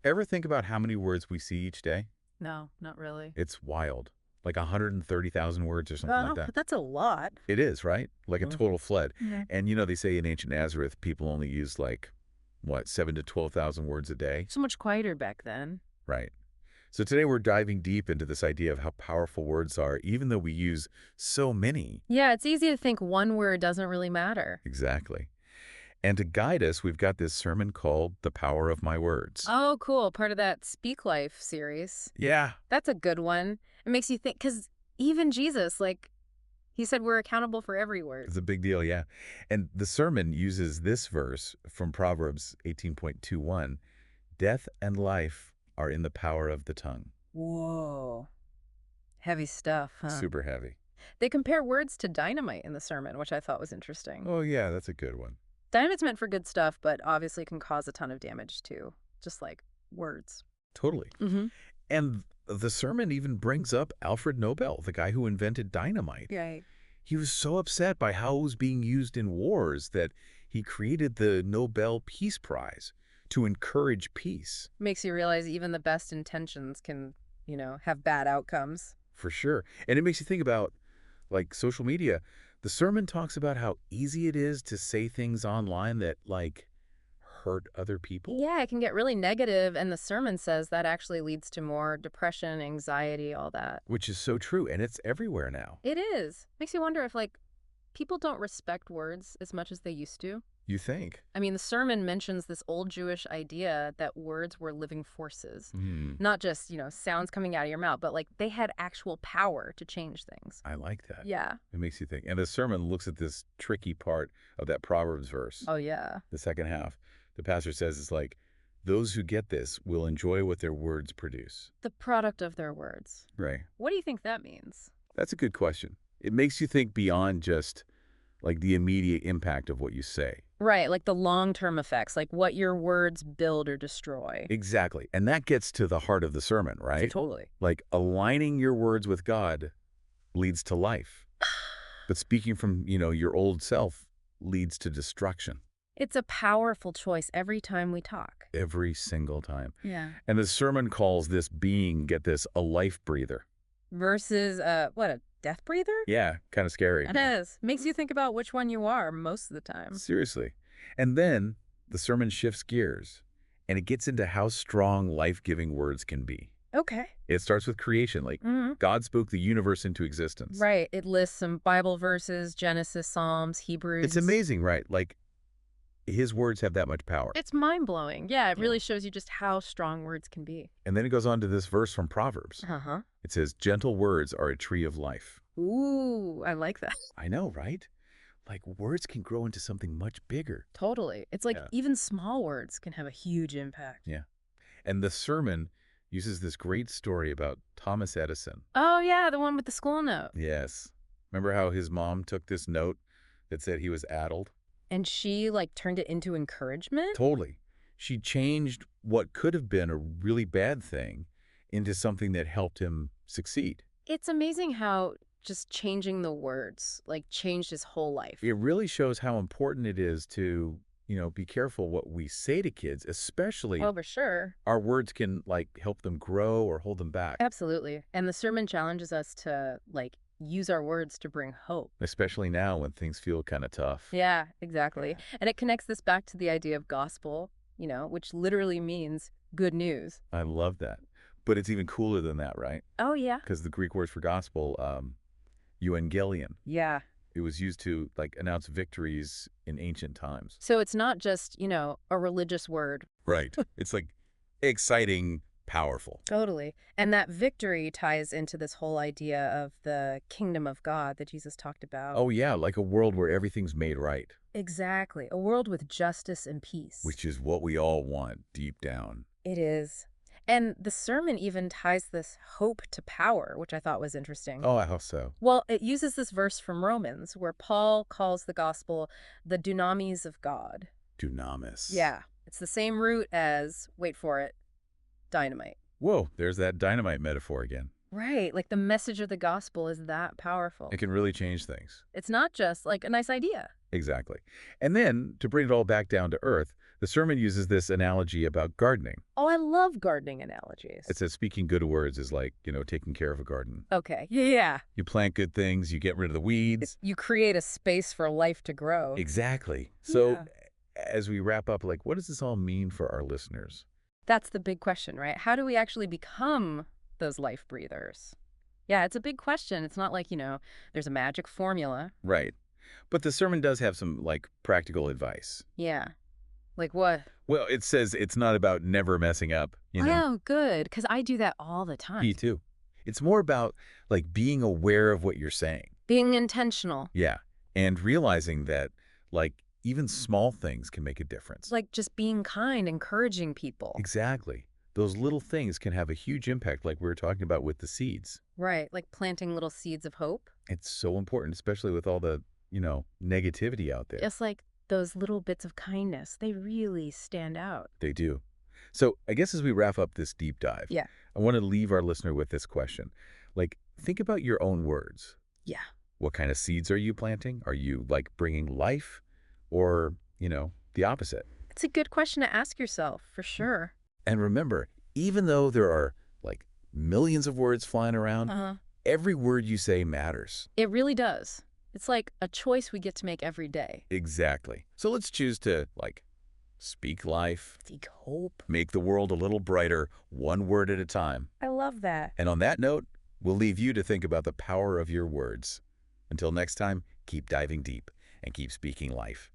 Ever think about how many words we see each day? No, not really. It's wild. Like 130,000 words or something like Oh, that. that's a lot. It is, right? Like a Mm. total flood. Yeah. And they say in ancient Nazareth, people only used like, what, 7 to 12,000 words a day? So much quieter back then. Right. So today we're diving deep into this idea of how powerful words are, even though we use so many. Yeah, it's easy to think one word doesn't really matter. Exactly. And to guide us, we've got this sermon called The Power of My Words. Oh, cool. Part of that Speak Life series. Yeah, That's a good one. It makes you think, because even Jesus, like, he said we're accountable for every word. it's a big deal, yeah. And the sermon uses this verse from Proverbs 18.21, death and life are in the power of the tongue. Whoa. Heavy stuff, huh? Super heavy. They compare words to dynamite in the sermon, which I thought was interesting. Oh, yeah, that's a good one. Dynamite's meant for good stuff, but obviously can cause a ton of damage too, just like words. Totally. Mm-hmm. And the sermon even brings up Alfred Nobel, the guy who invented dynamite. Right. He was so upset by how it was being used in wars that he created the Nobel Peace Prize to encourage peace. Makes you realize even the best intentions can, have bad outcomes. For sure. And it makes you think about, like, social media. The sermon talks about how easy it is to say things online that, like, hurt other people. Yeah, it can get really negative, and the sermon says that actually leads to more depression, anxiety, all that. Which is so true, and it's everywhere now. It is. Makes you wonder if, like, people don't respect words as much as they used to. You think? I mean, the sermon mentions this old Jewish idea that words were living forces. Hmm. Not just, sounds coming out of your mouth, but like they had actual power to change things. I like that. Yeah. It makes you think. And the sermon looks at this tricky part of that Proverbs verse, Oh, yeah. the second half. The pastor says it's like, those who get this will enjoy what their words produce. The product of their words. Right. What do you think that means? That's a good question. It makes you think beyond just, like, the immediate impact of what you say. Right, like the long-term effects, like what your words build or destroy. Exactly. And that gets to the heart of the sermon, right? Totally. Like, aligning your words with God leads to life. But speaking from, your old self leads to destruction It's a powerful choice every time we talk. every single time. Yeah. And the sermon calls this being, get this, a life breather. Versus, a death breather? Yeah, kind of scary. It is. Makes you think about which one you are most of the time. Seriously. And then the sermon shifts gears, and it gets into how strong life-giving words can be. Okay. It starts with creation, like Mm-hmm. God spoke the universe into existence. Right. It lists some Bible verses, Genesis, Psalms, Hebrews. It's amazing, right? Like, his words have that much power. It's mind-blowing. Yeah, it really shows you just how strong words can be. And then it goes on to this verse from Proverbs. Uh-huh. It says, gentle words are a tree of life. Ooh, I like that. I know, right? Like, words can grow into something much bigger. Totally. It's like Yeah. even small words can have a huge impact. Yeah. And the sermon uses this great story about Thomas Edison. Oh, yeah, the one with the school note. Yes. Remember how his mom took this note that said he was addled? And she, like, turned it into encouragement? Totally. She changed what could have been a really bad thing into something that helped him succeed. It's amazing how just changing the words, like, changed his whole life. It really shows how important it is to, be careful what we say to kids, especially Oh, for sure. our words can, like, help them grow or hold them back, Absolutely. And the sermon challenges us to, like, use our words to bring hope. especially now when things feel kind of tough. Yeah, exactly. And it connects this back to the idea of gospel, which literally means good news. I love that. But it's even cooler than that, right? Oh, yeah. Because the Greek word for gospel, euangelion, Yeah. it was used to, like, announce victories in ancient times. So it's not just, a religious word. Right. It's like exciting, powerful. Totally. And that victory ties into this whole idea of the kingdom of God that Jesus talked about. Oh, yeah, like a world where everything's made right, Exactly. A world with justice and peace. which is what we all want deep down. It is. And the sermon even ties this hope to power, which I thought was interesting. Oh, I hope so. Well, it uses this verse from Romans where Paul calls the gospel the dunamis of God. Dunamis. Yeah. It's the same root as, wait for it, dynamite. Whoa, there's that dynamite metaphor again. Right. Like the message of the gospel is that powerful. It can really change things. It's not just like a nice idea. Exactly. And then, to bring it all back down to earth, The sermon uses this analogy about gardening. Oh, I love gardening analogies. It says speaking good words is like, taking care of a garden. Okay. Yeah. You plant good things, you get rid of the weeds. You create a space for life to grow. Exactly. So Yeah. as we wrap up, like, what does this all mean for our listeners? That's the big question, right? How do we actually become those life breathers? Yeah, it's a big question. It's not like, there's a magic formula. Right. But the sermon does have some, like, practical advice. Yeah. Like what? Well, it says it's not about never messing up, Oh, good, because I do that all the time. Me too. It's more about, like, being aware of what you're saying. Being intentional. Yeah. And realizing that, like, even small things can make a difference. Like just being kind, encouraging people. Exactly. Those little things can have a huge impact, like we were talking about with the seeds. Right, like planting little seeds of hope. It's so important, especially with all the, negativity out there. Just like those little bits of kindness, they really stand out. They do. So I guess as we wrap up this deep dive, Yeah. I want to leave our listener with this question. Like, think about your own words. Yeah. What kind of seeds are you planting? Are you, like, bringing life or, the opposite? It's a good question to ask yourself, for sure. And remember, even though there are, like, millions of words flying around, every word you say matters. It really does. It's like a choice we get to make every day. Exactly. So let's choose to, like, speak life, Seek hope. make the world a little brighter, one word at a time. I love that. And on that note, we'll leave you to think about the power of your words. Until next time, keep diving deep and keep speaking life.